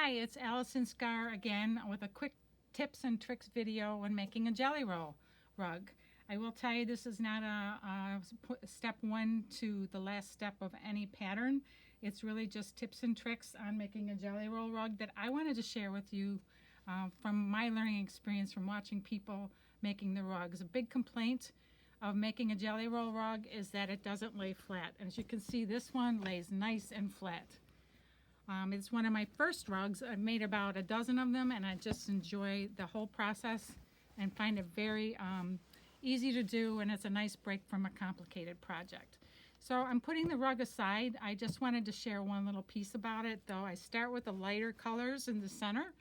Hi, it's Allison Scar again with a quick tips and tricks video when making a jelly roll rug. I will tell you this is not a step one to the last step of any pattern. It's really just tips and tricks on making a jelly roll rug that I wanted to share with you from my learning experience from watching people making the rugs. A big complaint of making a jelly roll rug is that it doesn't lay flat. As you can see, this one lays nice and flat. It's one of my first rugs. I've made about a dozen of them, and I just enjoy the whole process and find it very easy to do, and it's a nice break from a complicated project. So I'm putting the rug aside. I just wanted to share one little piece about it, though. I start with the lighter colors in the center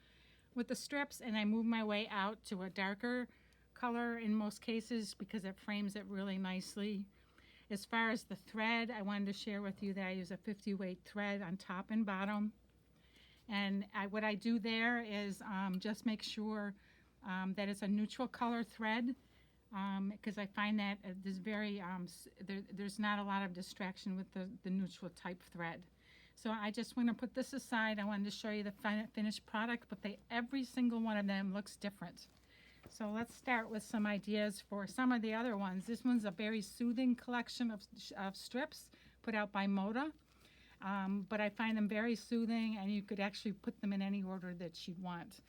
with the strips, and I move my way out to a darker color in most cases because it frames it really nicely. As far as the thread, I wanted to share with you that I use a 50 weight thread on top and bottom. And what I do there is just make sure that it's a neutral color thread because I find that there's not a lot of distraction with the neutral type thread. So I just want to put this aside. I wanted to show you the finished product, but every single one of them looks different. So let's start with some ideas for some of the other ones. This one's a very soothing collection of strips put out by Moda, but I find them very soothing, and you could actually put them in any order that you'd want.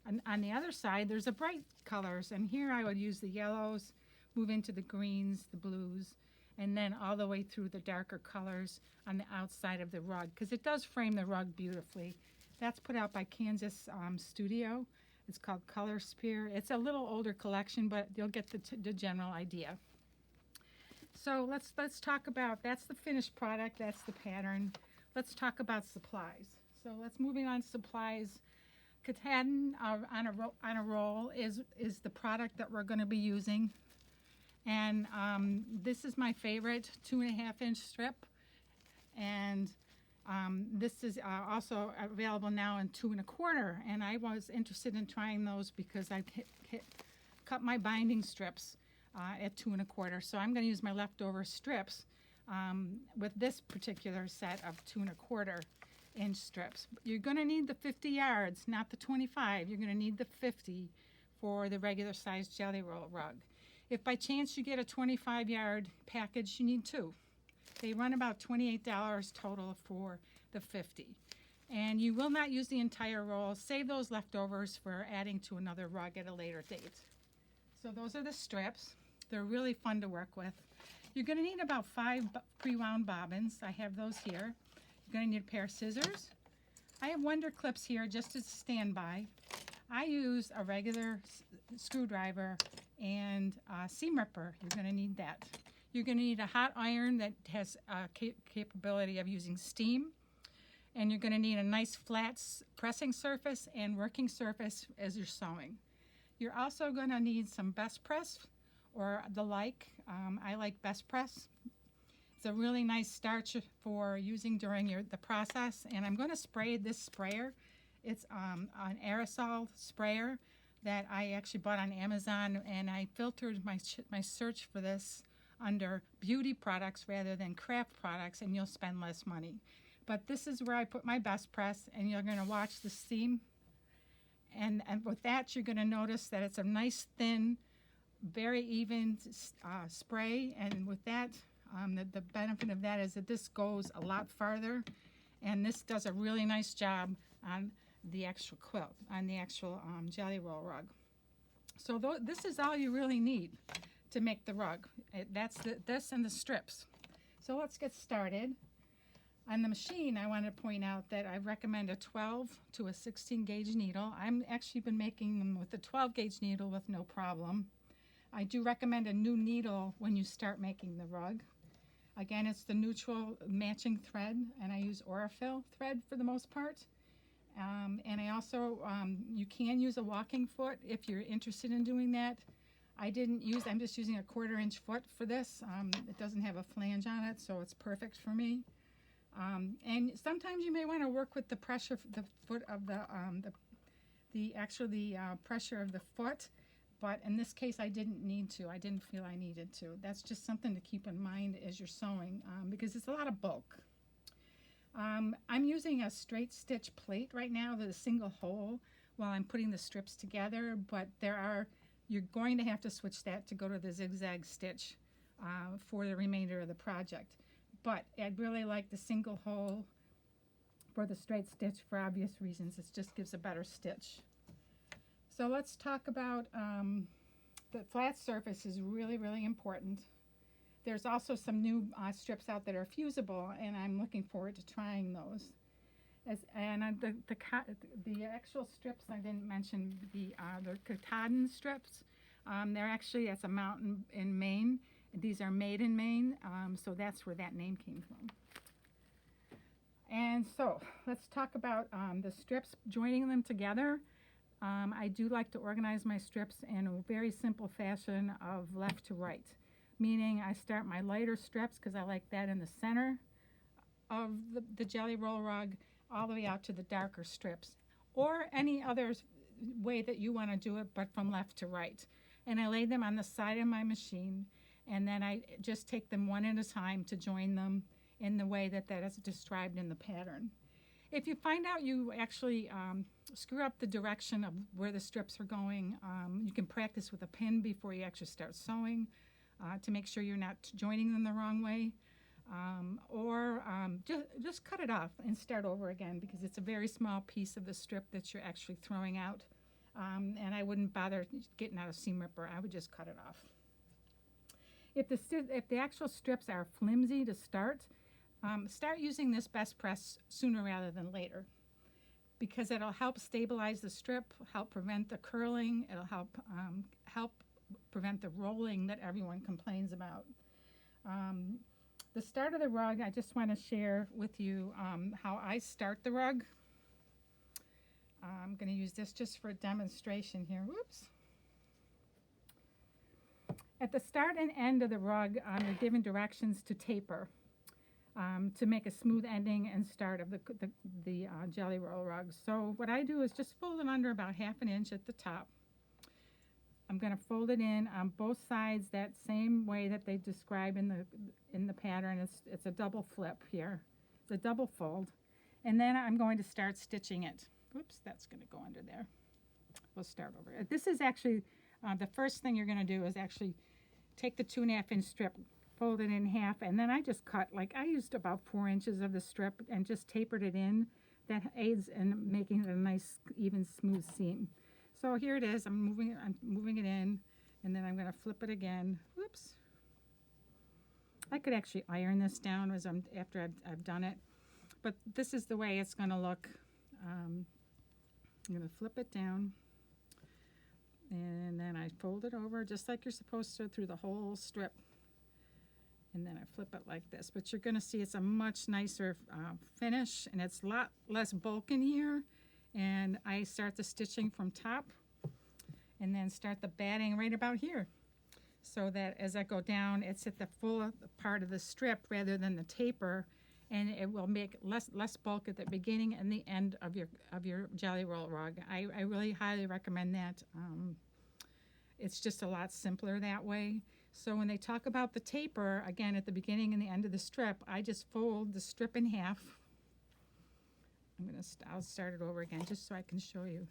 And on the other side, there's the bright colors, and here I would use the yellows, move into the greens, the blues, and then all the way through the darker colors on the outside of the rug, because it does frame the rug beautifully. That's put out by Kansas Studio. It's called Color Sphere. It's a little older collection, but you'll get the general idea. So let's talk about, that's the finished product, that's the pattern. Let's talk about supplies. So let's moving on to supplies. Katahdin on a roll is the product that we're going to be using. And this is my favorite 2.5-inch strip. And this is also available now in 2 1/4, and I was interested in trying those because I cut my binding strips at 2 1/4. So I'm going to use my leftover strips with this particular set of 2 1/4-inch strips. You're going to need the 50 yards, not the 25. You're going to need the 50 for the regular size jelly roll rug. If by chance you get a 25-yard package, you need 2. They run about $28 total for the 50. And you will not use the entire roll. Save those leftovers for adding to another rug at a later date. So those are the strips. They're really fun to work with. You're going to need about 5 pre-wound bobbins. I have those here. You're going to need a pair of scissors. I have Wonder clips here just as a standby. I use a regular screwdriver and a seam ripper. You're going to need that. You're going to need a hot iron that has capability of using steam. And you're going to need a nice flat pressing surface and working surface as you're sewing. You're also going to need some Best Press or the like. I like Best Press. It's a really nice starch for using during the process. And I'm going to spray this sprayer. It's an aerosol sprayer that I actually bought on Amazon, and I filtered my search for this under beauty products rather than craft products, and you'll spend less money. But this is where I put my Best Press, and you're going to watch the steam. And with that, you're going to notice that it's a nice, thin, very even spray. And with that, the benefit of that is that this goes a lot farther, and this does a really nice job on the actual quilt, on the actual jelly roll rug. So this is all you really need to make the rug. That's this and the strips. So let's get started. On the machine, I want to point out that I recommend a 12 to a 16 gauge needle. I'm actually been making them with a 12 gauge needle with no problem. I do recommend a new needle when you start making the rug. Again, it's the neutral matching thread, and I use Aurifil thread for the most part. And I also, you can use a walking foot if you're interested in doing that. I'm just using a 1/4-inch foot for this. It doesn't have a flange on it, so it's perfect for me. And sometimes you may want to work with the pressure, the foot of the pressure of the foot, but in this case I didn't need to. I didn't feel I needed to. That's just something to keep in mind as you're sewing because it's a lot of bulk. I'm using a straight stitch plate right now, the single hole, while I'm putting the strips together, but you're going to have to switch that to go to the zigzag stitch for the remainder of the project. But I'd really like the single hole for the straight stitch for obvious reasons. It just gives a better stitch. So let's talk about the flat surface is really, really important. There's also some new strips out that are fusible, and I'm looking forward to trying those. The actual strips I didn't mention, the Katahdin strips. They're actually, it's a mountain in Maine. These are made in Maine, so that's where that name came from. And so let's talk about the strips, joining them together. I do like to organize my strips in a very simple fashion of left to right, meaning I start my lighter strips because I like that in the center of the Jelly Roll rug, all the way out to the darker strips, or any other way that you want to do it, but from left to right. And I lay them on the side of my machine, and then I just take them one at a time to join them in the way that is described in the pattern. If you find out you actually screw up the direction of where the strips are going, you can practice with a pin before you actually start sewing to make sure you're not joining them the wrong way. Or just cut it off and start over again, because it's a very small piece of the strip that you're actually throwing out. And I wouldn't bother getting out a seam ripper. I would just cut it off. If the actual strips are flimsy to start using this best press sooner rather than later, because it'll help stabilize the strip, help prevent the curling, it'll help prevent the rolling that everyone complains about. The start of the rug, I just want to share with you how I start the rug. I'm going to use this just for a demonstration here. Whoops. At the start and end of the rug, you're given directions to taper to make a smooth ending and start of the Jelly Roll rug. So what I do is just fold it under about 1/2 inch at the top. I'm going to fold it in on both sides that same way that they describe in the pattern. It's a double flip here. It's a double fold. And then I'm going to start stitching it. Oops, that's going to go under there. We'll start over. This is actually the first thing you're going to do is actually take the 2.5 inch strip, fold it in half, and then I just cut, like I used about 4 inches of the strip and just tapered it in. That aids in making it a nice, even, smooth seam. So here it is. I'm moving it in, and then I'm going to flip it again. Whoops. I could actually iron this down after I've done it, but this is the way it's going to look. I'm going to flip it down, and then I fold it over just like you're supposed to through the whole strip, and then I flip it like this. But you're going to see it's a much nicer finish, and it's a lot less bulk in here. And I start the stitching from top and then start the batting right about here, so that as I go down, it's at the full part of the strip rather than the taper, and it will make less bulk at the beginning and the end of your Jelly Roll rug. I really highly recommend that. It's just a lot simpler that way. So when they talk about the taper, again, at the beginning and the end of the strip, I just fold the strip in half. I'll start it over again just so I can show you.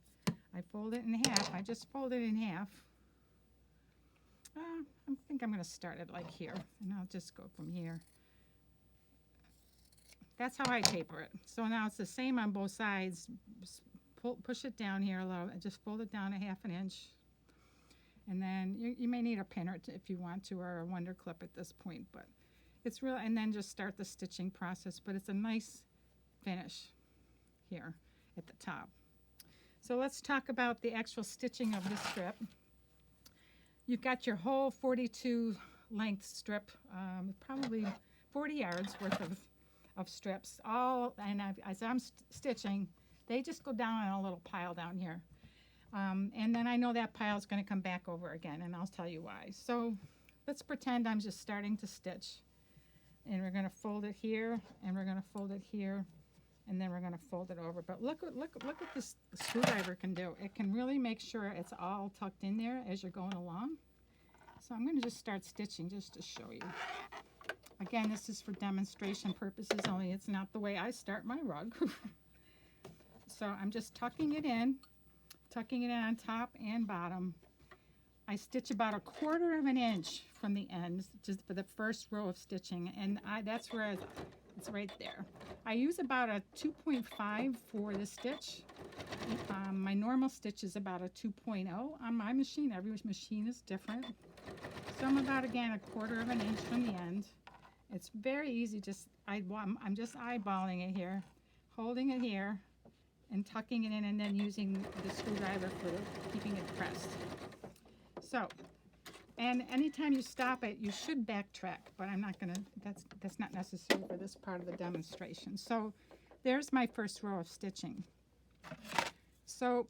I fold it in half. I just fold it in half. I think I'm going to start it like here, and I'll just go from here. That's how I taper it. So now it's the same on both sides. Push it down here a little, and just fold it down 1/2 inch. And then you may need a pin if you want to, or a Wonder Clip at this point, but it's real. And then just start the stitching process. But it's a nice finish here at the top. So let's talk about the actual stitching of this strip. You've got your whole 42 length strip, probably 40 yards worth of strips. As I'm stitching, they just go down on a little pile down here. And then I know that pile is going to come back over again, and I'll tell you why. So let's pretend I'm just starting to stitch. And we're going to fold it here, and we're going to fold it here, and then we're going to fold it over. But look what this screwdriver can do. It can really make sure it's all tucked in there as you're going along. So I'm going to just start stitching just to show you. Again, this is for demonstration purposes only. It's not the way I start my rug. So I'm just tucking it in on top and bottom. I stitch about 1/4 of an inch from the ends, just for the first row of stitching, and that's where it's right there. I use about a 2.5 for the stitch. My normal stitch is about a 2.0 on my machine. Every machine is different. So I'm about, again, 1/4 of an inch from the end. It's very easy. I'm just eyeballing it here, holding it here, and tucking it in, and then using the screwdriver for keeping it pressed. So, and anytime you stop it, you should backtrack, but I'm not gonna, that's not necessary for this part of the demonstration. So there's my first row of stitching. So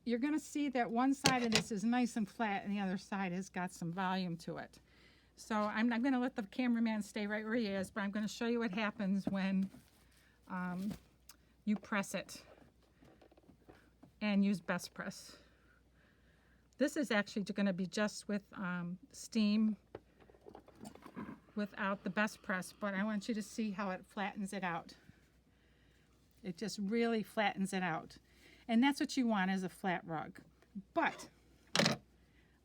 you're gonna see that one side of this is nice and flat and the other side has got some volume to it. So I'm not gonna let the cameraman stay right where he is, but I'm gonna show you what happens when you press it and use best press. This is actually going to be just with steam without the best press, but I want you to see how it flattens it out. It just really flattens it out. And that's what you want, is a flat rug. But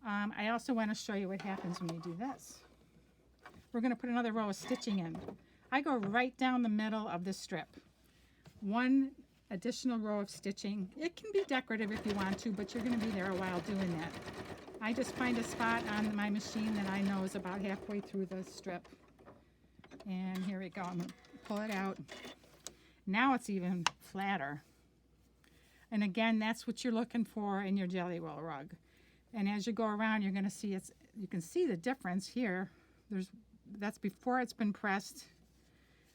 I also want to show you what happens when you do this. We're going to put another row of stitching in. I go right down the middle of the strip. One additional row of stitching. It can be decorative if you want to, but you're going to be there a while doing that. I just find a spot on my machine that I know is about halfway through the strip. And here we go. I'm going to pull it out. Now it's even flatter. And again, that's what you're looking for in your jelly roll rug. And as you go around, you're going to see you can see the difference here. That's before it's been pressed.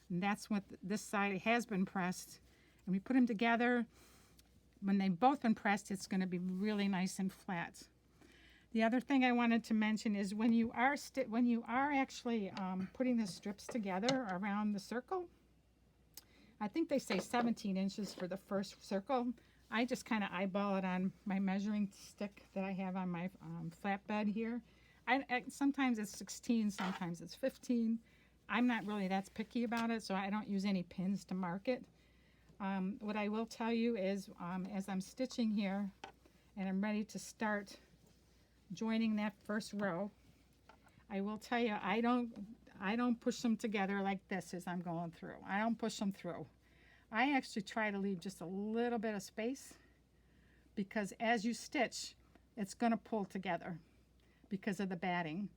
And that's what this side has been pressed. And we put them together. When they've both been pressed, it's going to be really nice and flat. The other thing I wanted to mention is when you are actually putting the strips together around the circle, I think they say 17 inches for the first circle. I just kind of eyeball it on my measuring stick that I have on my flatbed here. Sometimes it's 16, sometimes it's 15. I'm not really that picky about it, so I don't use any pins to mark it. What I will tell you is, as I'm stitching here and I'm ready to start joining that first row, I will tell you I don't push them together like this as I'm going through. I don't push them through. I actually try to leave just a little bit of space, because as you stitch, it's going to pull together because of the batting.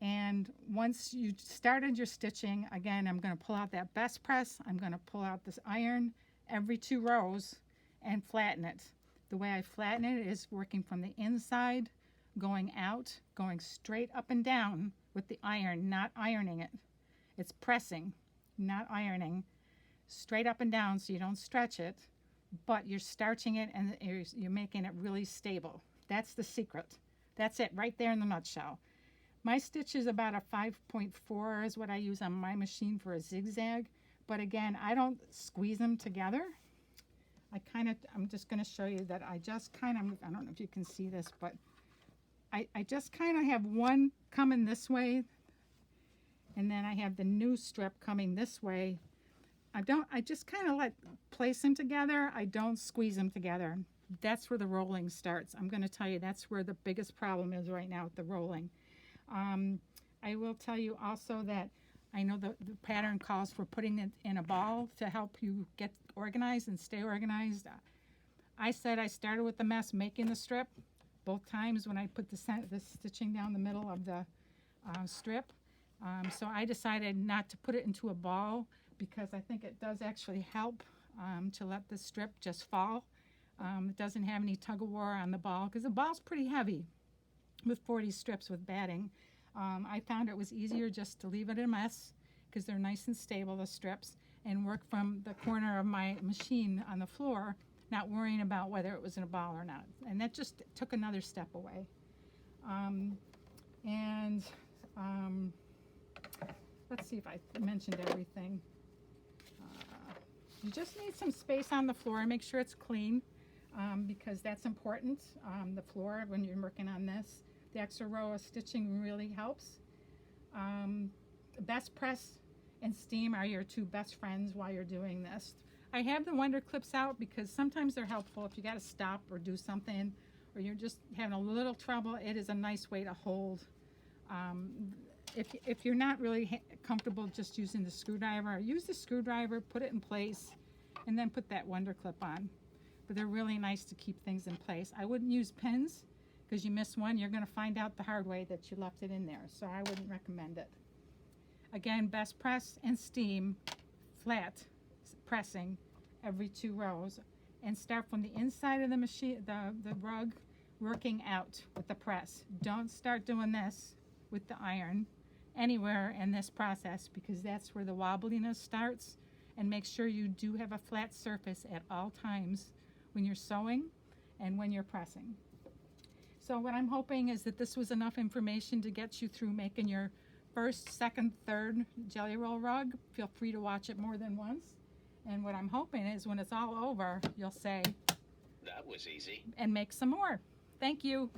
And once you started your stitching, again, I'm going to pull out that best press. I'm going to pull out this iron every 2 rows and flatten it. The way I flatten it is working from the inside, going out, going straight up and down with the iron, not ironing it. It's pressing, not ironing. Straight up and down so you don't stretch it, but you're starching it and you're making it really stable. That's the secret. That's it right there in the nutshell. My stitch is about a 5.4 is what I use on my machine for a zigzag. But again, I don't squeeze them together. I'm just going to show you that I don't know if you can see this, but I just kind of have one coming this way, and then I have the new strip coming this way. I just kind of place them together. I don't squeeze them together. That's where the rolling starts. I'm going to tell you that's where the biggest problem is right now with the rolling. I will tell you also that I know the pattern calls for putting it in a ball to help you get organized and stay organized. I said I started with the mess making the strip both times when I put the stitching down the middle of the strip. So I decided not to put it into a ball because I think it does actually help to let the strip just fall. It doesn't have any tug of war on the ball because the ball's pretty heavy with 40 strips with batting. I found it was easier just to leave it a mess because they're nice and stable, the strips, and work from the corner of my machine on the floor, not worrying about whether it was in a ball or not. And that just took another step away. Let's see if I mentioned everything. You just need some space on the floor. Make sure it's clean because that's important. The floor, when you're working on this, the extra row of stitching really helps. best press and steam are your two best friends while you're doing this. I have the Wonder Clips out because sometimes they're helpful if you got to stop or do something, or you're just having a little trouble. It is a nice way to hold. If you're not really comfortable just using the screwdriver, use the screwdriver, put it in place, and then put that Wonder Clip on. But they're really nice to keep things in place. I wouldn't use pins because you miss one, you're going to find out the hard way that you left it in there. So I wouldn't recommend it. Again, best press and steam, flat pressing every 2 rows, and start from the inside of the machine, the rug, working out with the press. Don't start doing this with the iron anywhere in this process because that's where the wobbliness starts. And make sure you do have a flat surface at all times when you're sewing and when you're pressing. So what I'm hoping is that this was enough information to get you through making your first, second, third jelly roll rug. Feel free to watch it more than once. And what I'm hoping is when it's all over, you'll say, that was easy, and make some more. Thank you.